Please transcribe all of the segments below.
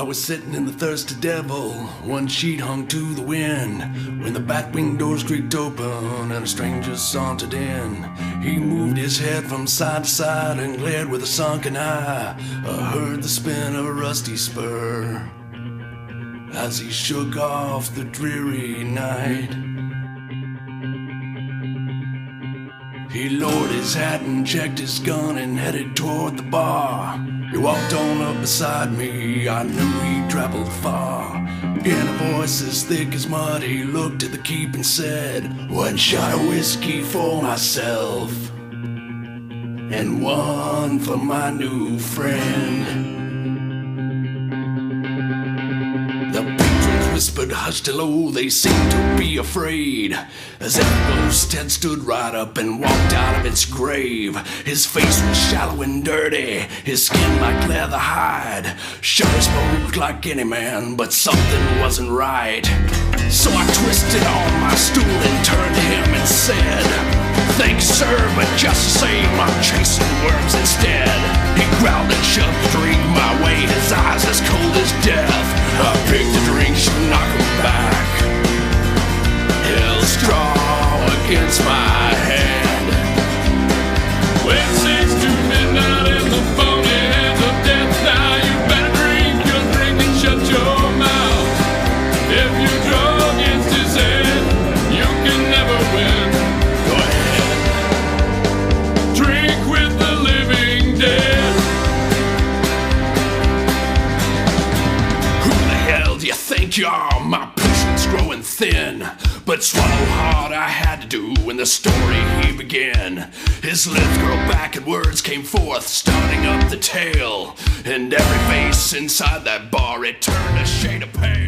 I was sitting in the thirsty devil, one sheet hung to the wind, when the back wing doors creaked open and a stranger sauntered in. He moved his head from side to side and glared with a sunken eye. I heard the spin of a rusty spur as he shook off the dreary night. He lowered his hat and checked his gun and headed toward the bar. He walked on up beside me, I knew he'd traveled far. In a voice as thick as mud, he looked at the keep and said, "One shot of whiskey for myself, and one for my new friend." The patrons whispered hushed and low, they seemed to be afraid, as if a ghost had stood right up and walked out of its grave. His face was shallow and dirty, his skin like leather hide. Sure, he spoke like any man, but something wasn't right. So I twisted on my stool and turned to him and said, "Thanks, sir, but just the same, I'm chasing worms instead." He growled and shoved the drink my way, his eyes as cold as death. I picked a drink, should knock him back. Held straw against my hand. When 6 to midnight in the phony hands of death, now you better drink your drink and shut your mouth. If you draw against his head, you can never win. Go ahead, drink with the living dead. Who the hell do you think you are? My patience growing thin, but swallow hard I had to do when the story he began. His lips curled back and words came forth, starting up the tale. And every face inside that bar, it turned a shade of pale.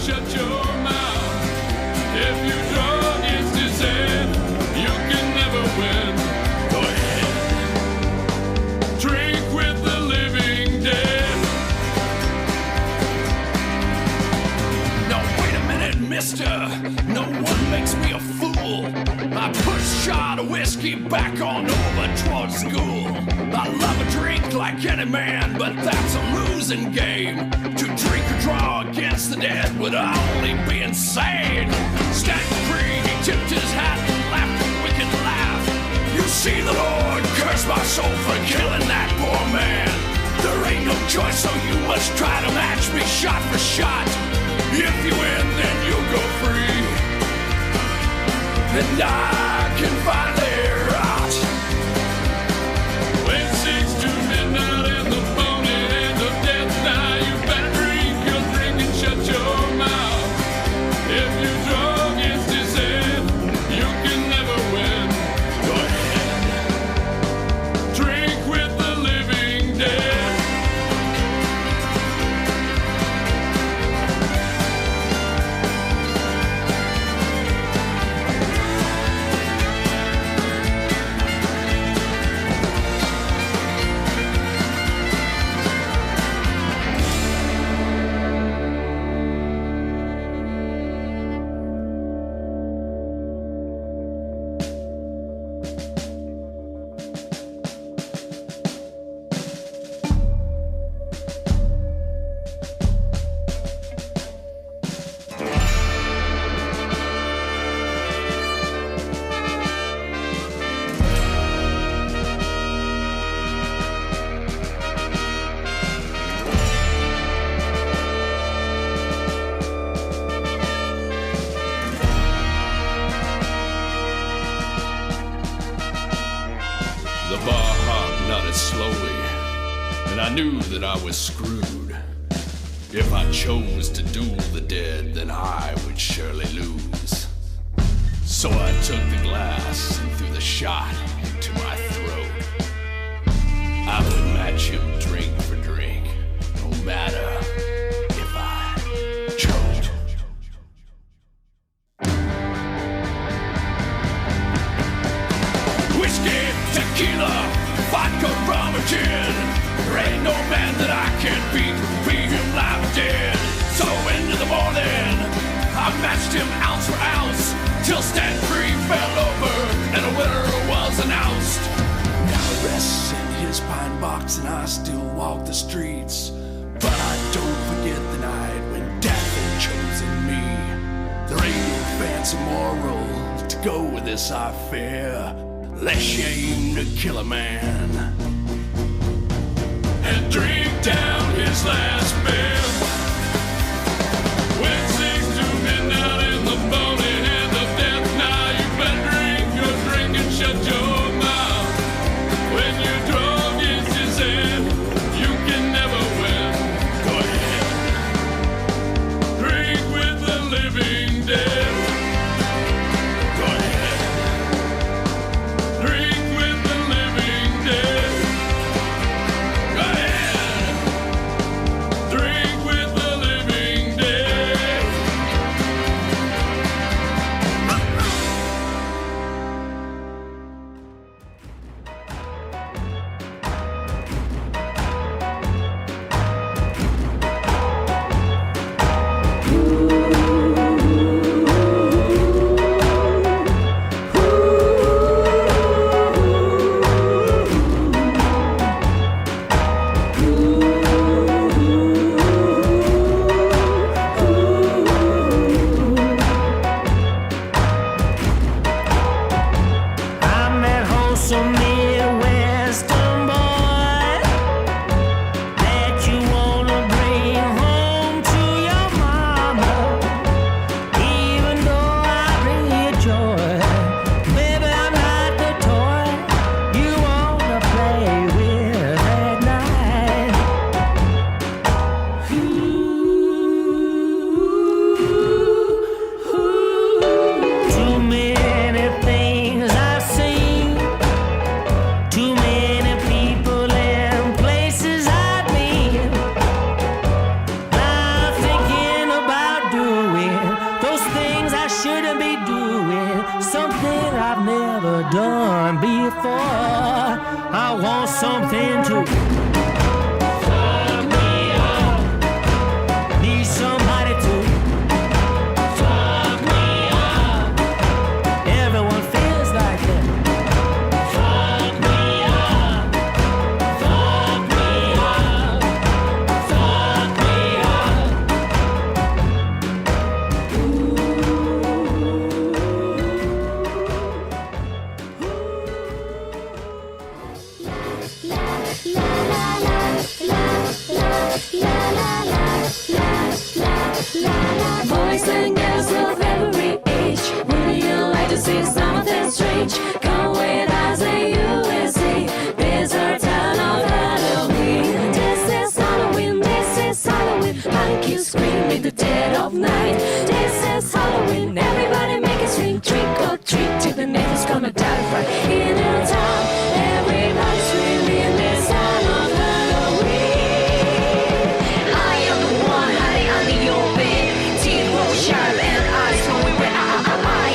shut your mouth. If you draw against his head, you can never win. Go ahead. Drink with the living dead. No, wait a minute, mister. No one makes me a fool. I push a shot of whiskey back on over towards school. I love a drink like any man, but that's a losing game. To drink or draw against the dead would only be insane. Standing free, he tipped his hat and laughed a wicked laugh. You see, the Lord curse my soul for killing that poor man. There ain't no choice, so you must try to match me shot for shot. If you win, then you'll go free, and I can finally rot. When 6 to midnight in the morning and the death, now you better drink your drink and shut your mouth. If you draw against his head, you can never win. Go ahead. Drink with the living dead. The bar hop nodded slowly, and I knew that I was screwed. If I chose to duel the dead, then I would surely lose. So I took the glass and threw the shot into my throat. I would match him drink for drink, no matter if I choked. Whiskey, tequila, vodka, rum, or gin. There ain't no man that I can't beat, be him live or dead. So into the morning, I matched him ounce for ounce, till Stafford fell over and a winner was announced. Now he rests in his pine box and I still walk the streets, but I don't forget the night when death had chosen me. There ain't no fancy moral to go with this, I fear, lest you aim to kill a man and drink down his last beer. When 6 to midnight in the morning and the death, now you better drink your drink and shut your mouth. When you draw against his head, you can never win. Go ahead. Drink with the living dead. Go ahead. Drink with the living dead. Go ahead. Drink with the never done before. I want something to fuck me up. Need somebody to fuck me up. Everyone feels like it. Fuck me up. Fuck me up. Fuck me up. Boys and girls of every age, wouldn't you like to see something strange? Come with us in USA, this our town of Halloween. This is Halloween, this is Halloween. Pumpkin scream in the dead of night. This is Halloween, everybody make a swing. Trick or treat till the neighbors come and die right in the town. Everybody screaming this town of Halloween. I am the one hiding under your bed. Teeth roll sharp and eyes going red. I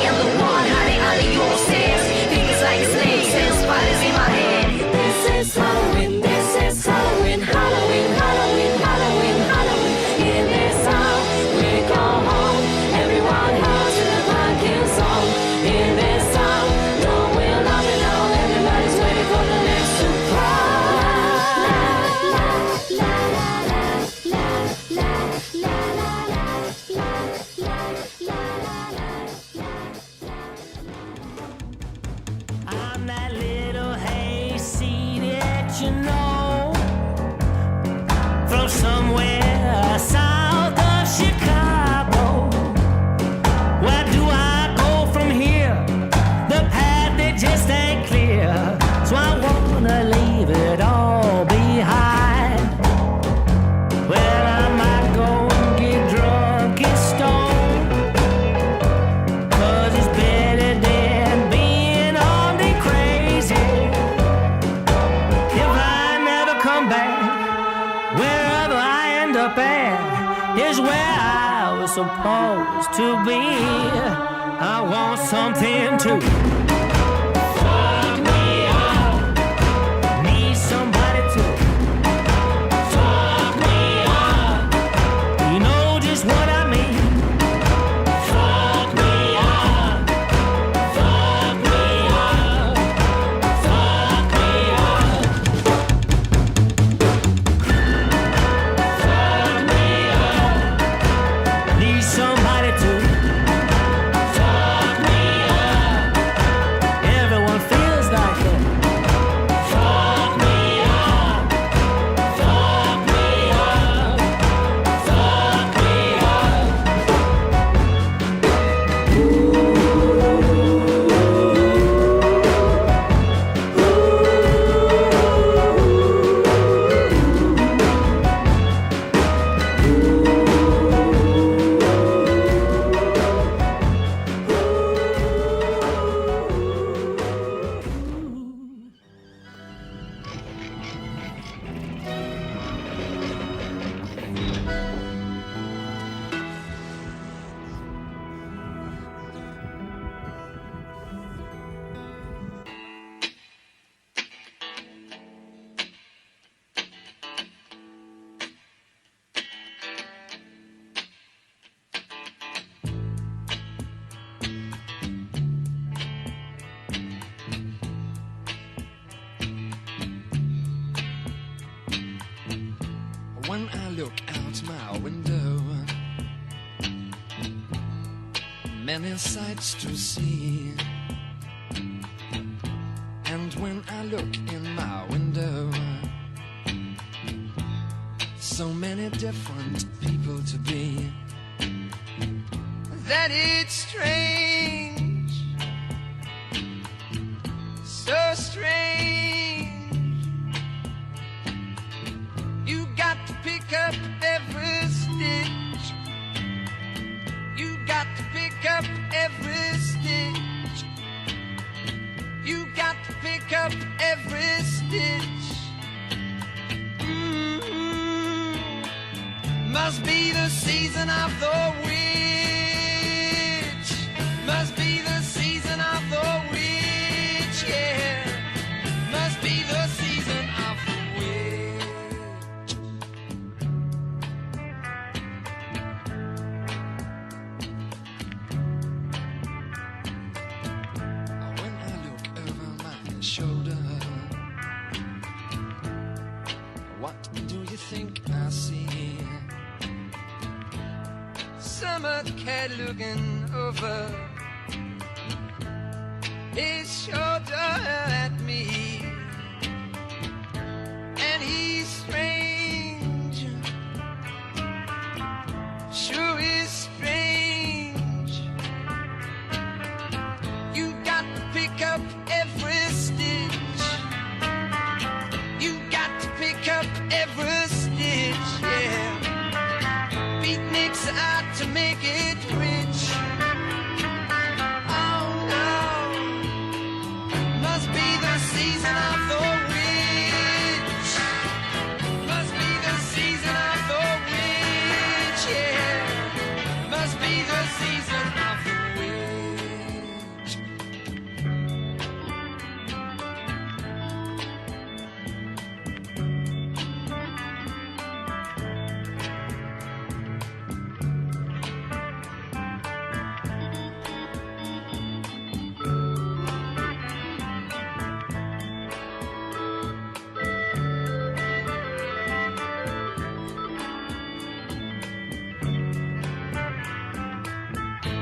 am the one hiding under your stairs. Fingers like snakes and spiders in my head. This is Halloween, this is Halloween. Halloween, Halloween, Halloween, Halloween. In this town we go home. Everyone house to the pumpkin song. In this town, no we're laughing now. Everybody's waiting for the next I'm that little hayseed that you know from somewhere south of Chicago. Where do I go from here? The path it just ain't clear, so I wanna leave it all behind. Well, I might go and get drunk and stoned, 'cause it's better than being on the crazy. If I never come back, wherever I end up at is where I was supposed to be. I want something to fuck me up. Need somebody to fuck me up. You know just what I mean. Fuck me up. Fuck me up. Fuck me up. Fuck me up. Need somebody to fuck me up. Everyone feels like it. Fuck me up. Fuck me up. Fuck me up. When I look out my window, many sights to see. And when I look in my window, so many different people to be, that it's strange, so strange. You got to pick up every stitch. You got to pick up every stitch. You got to pick up every stitch. Must be the season of the witch. Must be the season of the witch. his shoulder. What do you think I see? Summer cat looking over his shoulder at me. And he's strange, sure is strange. You got to pick up every stitch. You got to pick up every stitch, yeah. Beatniks out to make it rich. Oh no, must be the season of the witch. Must be the season of the witch, yeah. Must be the season of the witch.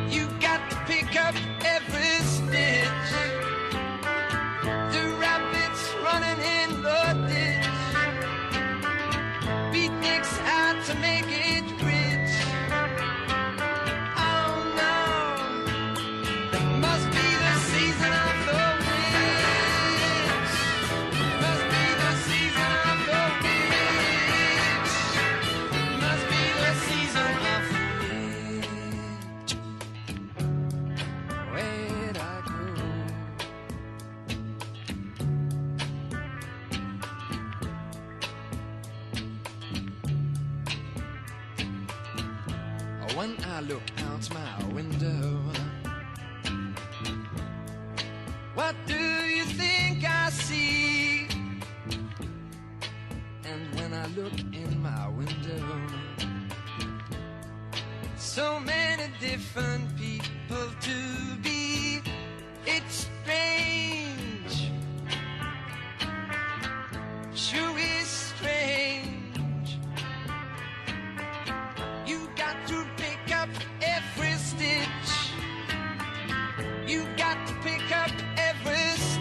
You got to pick up every stitch. The rabbit's running in the ditch. Beatniks out to make it rich. Oh no, must be the season of the witch. Must be the season of the witch. Must be the season of the witch. Where'd I go? When I look out my window, what do you think I see? And when I look in my window, so many different people to be. It's strange, sure is strange. You got to pick up every stitch. You got to pick up every stitch.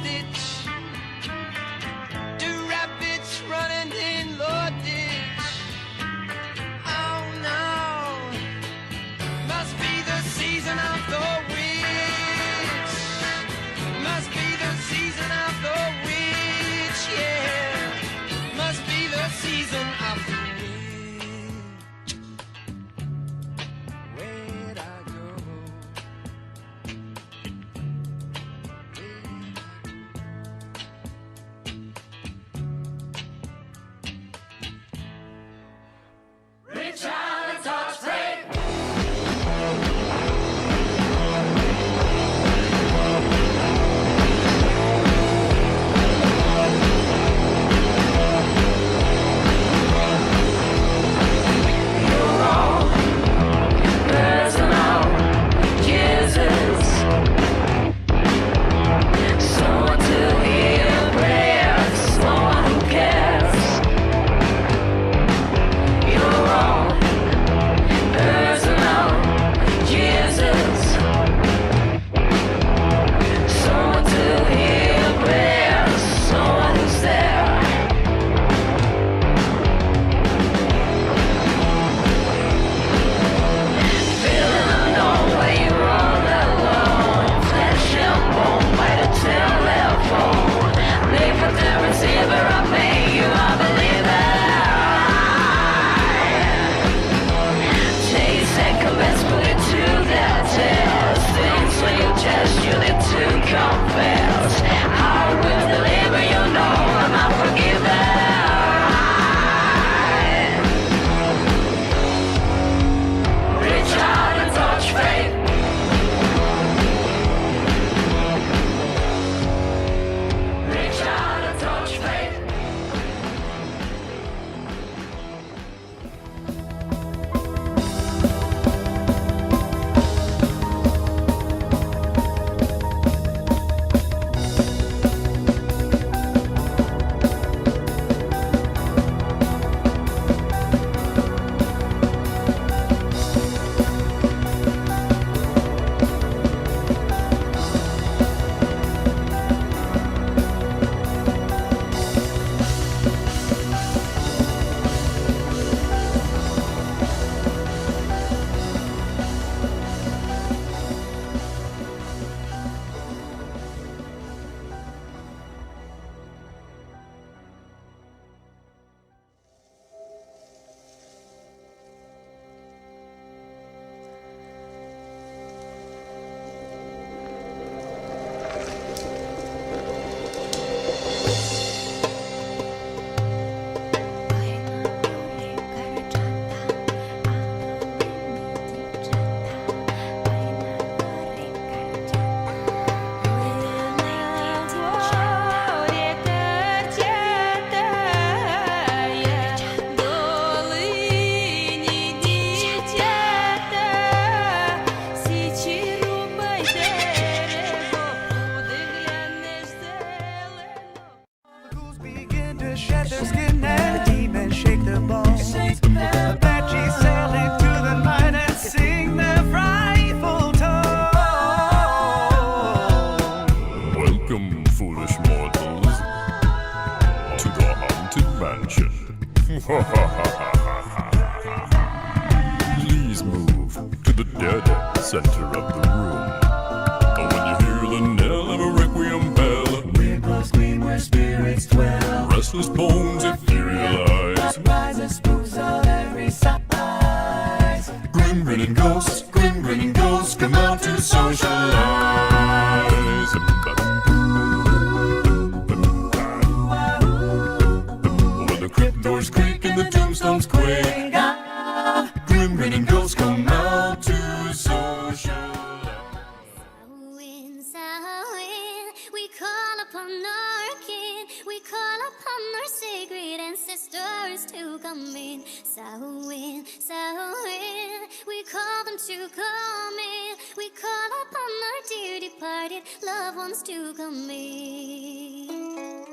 Please move to the dead center of the room. When you hear the knell of a requiem bell, we blow scream where spirits dwell. restless bones etherealize. Rises spooks of every size. Grinning ghosts, grinning ghosts, come out to socialize. When the crypt doors creak and the tombstones quake, grinning ghosts come out to socialize. Samhain, we call upon our kin, we call upon our sacred ancestors to come in. Samhain, we call them to come in. We call upon our dear departed loved ones to come in.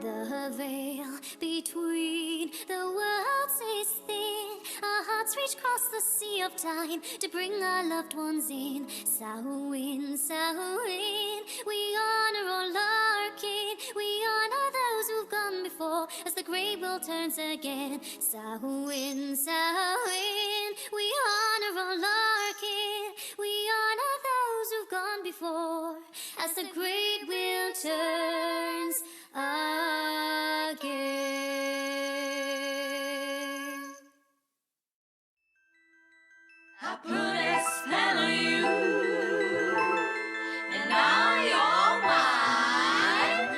The veil between the worlds is thin. Our hearts reach across the sea of time to bring our loved ones in. Samhain, we honor all our kin. We honor those who've gone before as the great world turns again. Samhain, we honor all our kin. We honor those who've gone before as the great wheel turns again. I put a spell on you, and now you're mine.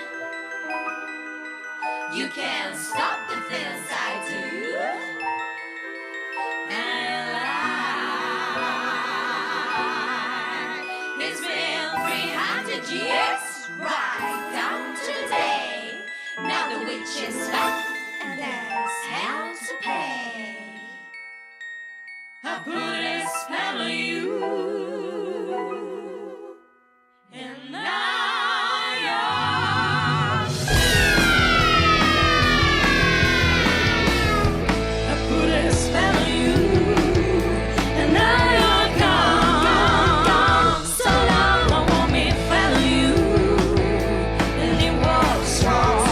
You can't stop the things I do, and it's been 300 years, right down today. Now the witch is back, and there's hell to pay. I put a spell on you, and now you're. I put a spell on you, and now you're gone. So long, I want me to follow you, and it was strong.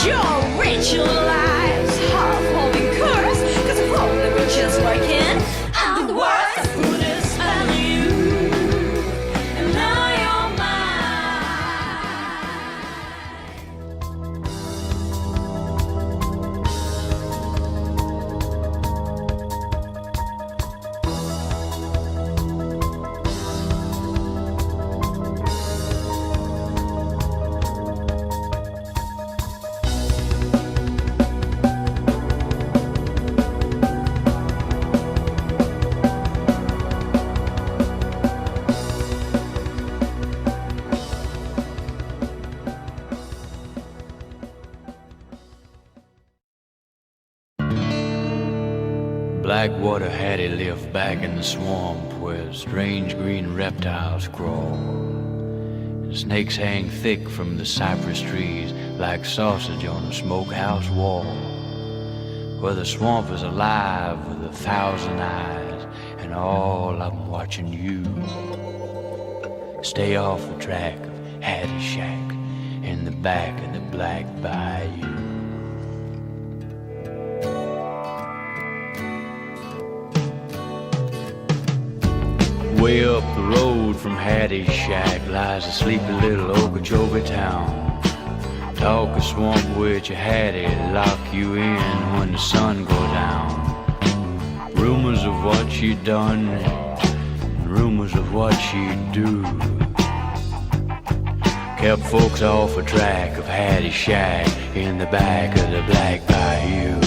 Your ritual lives, half-holding curse, 'cause of all the riches working, I'm the worst. I put a spell on you, and now you're Blackwater Hattie lived back in the swamp where strange green reptiles crawl. Snakes hang thick from the cypress trees like sausage on a smokehouse wall. Where the swamp is alive with 1,000 eyes, and all of them watching you. Stay off the track of Hattie Shack in the back of the Black Bayou. Way up the road from Hattie's shack lies a sleepy little Okeechobee town. Talk a swamp witch of Hattie, lock you in when the sun go down. Rumors of what she'd done, and rumors of what she'd do, kept folks off a track of Hattie's shack in the back of the Black Bayou.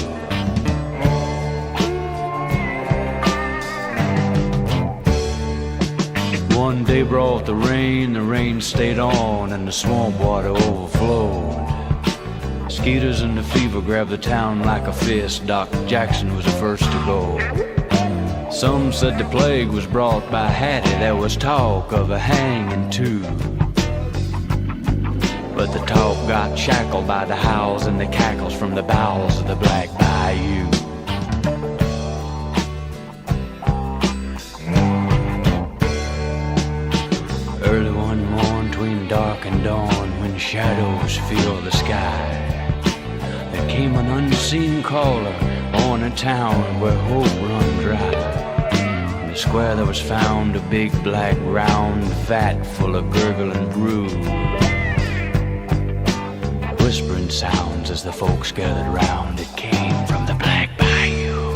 One day brought the rain stayed on, and the swamp water overflowed. Mosquitoes and the fever grabbed the town like a fist. Doc Jackson was the first to go. Some said the plague was brought by Hattie. There was talk of a hanging too. But the talk got shackled by the howls and the cackles from the bowels of the Black Bayou. shadows fill the sky. There came an unseen caller on a town where hope run dry. In the square there was found a big black round vat full of gurgling brew. Whispering sounds as the folks gathered round. It came from the Black Bayou.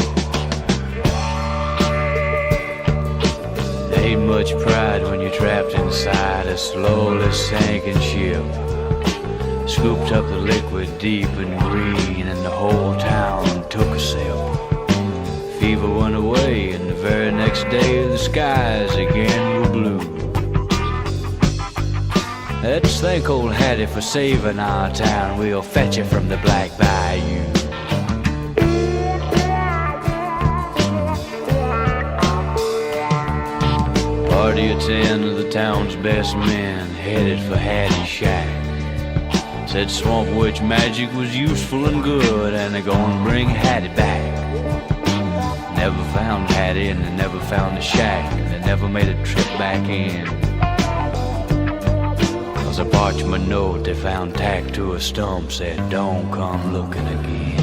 There ain't much pride when you're trapped inside a slowly sinking ship. Scooped up the liquid deep and green, and the whole town took a sip. Fever went away, and the very next day the skies again were blue. Let's thank old Hattie for saving our town. We'll fetch you from the Black Bayou. Party at 10 of the town's best men headed for Hattie's shack. Said Swamp Witch magic was useful and good, and they're gonna bring Hattie back. Never found Hattie, and they never found the shack, and they never made a trip back in. Was a parchment note they found tacked to a stump said, "Don't come looking again."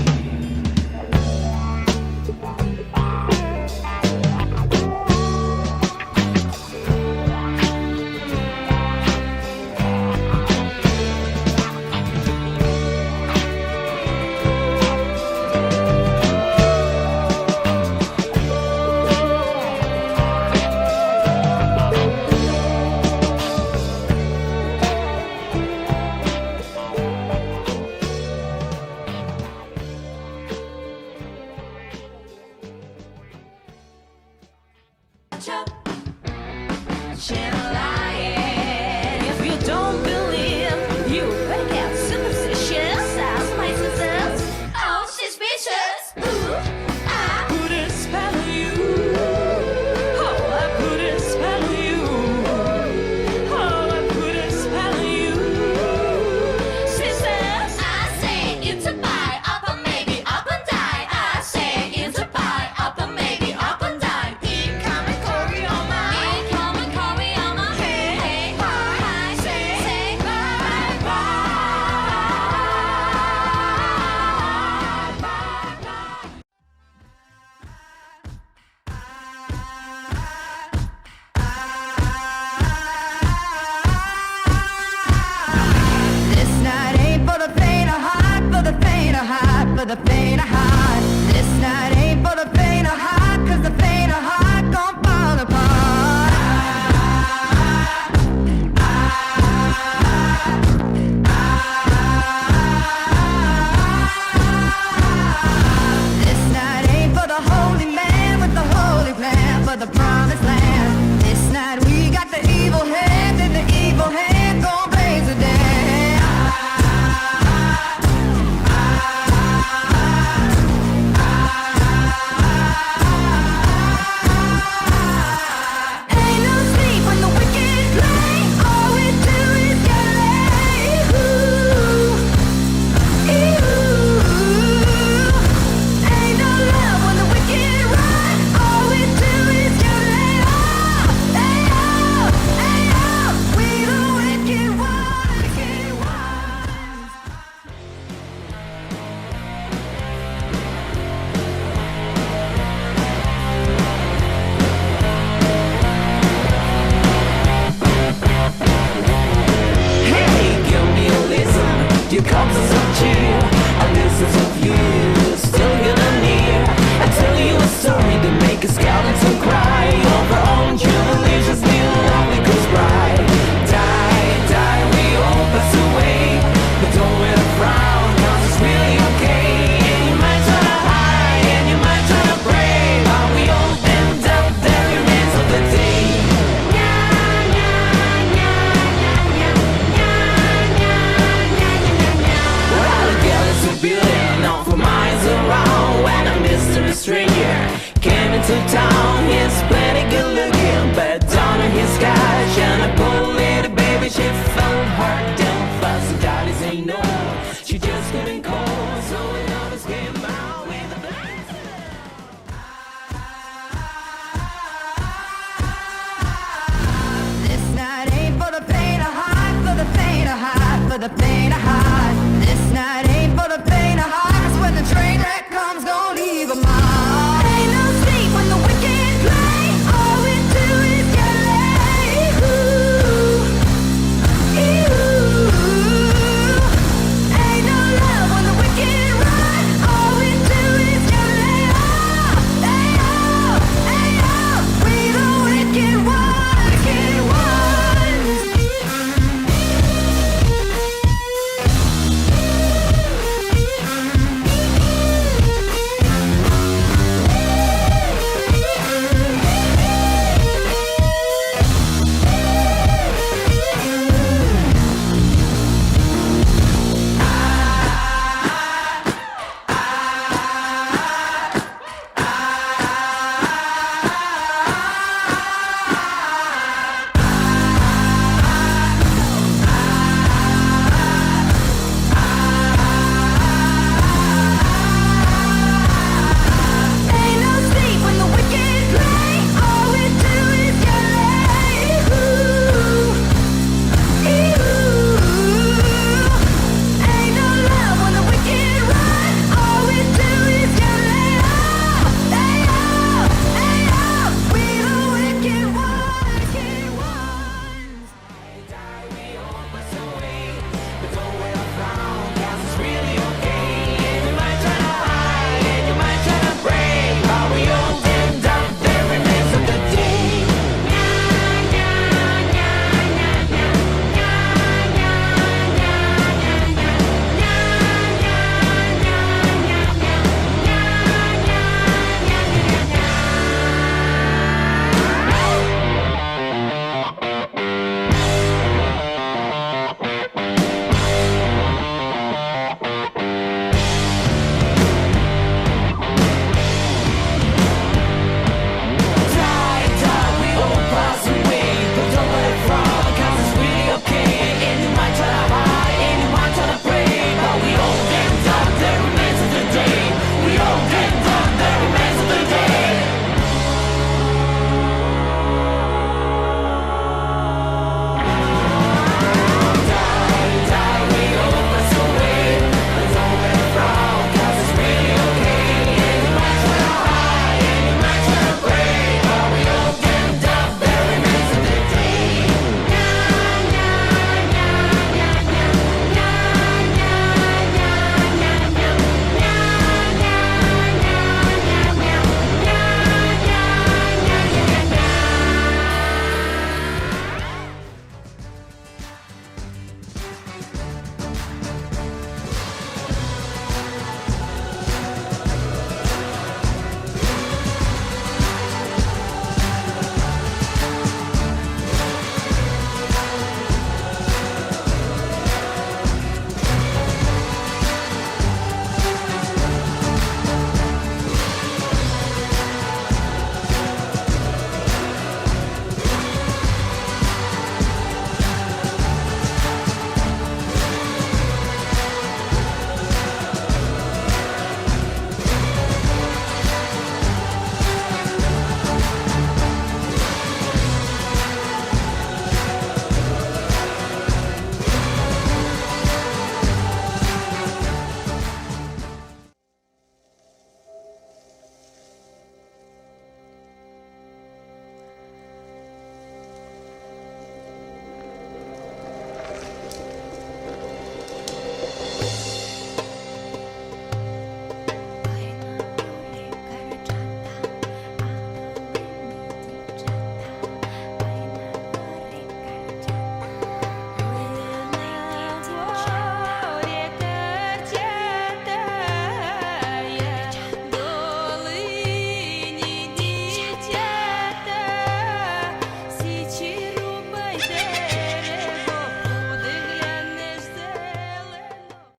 Came into town, he's plenty good looking, but down in his sky, and a poor little baby, she found her dead.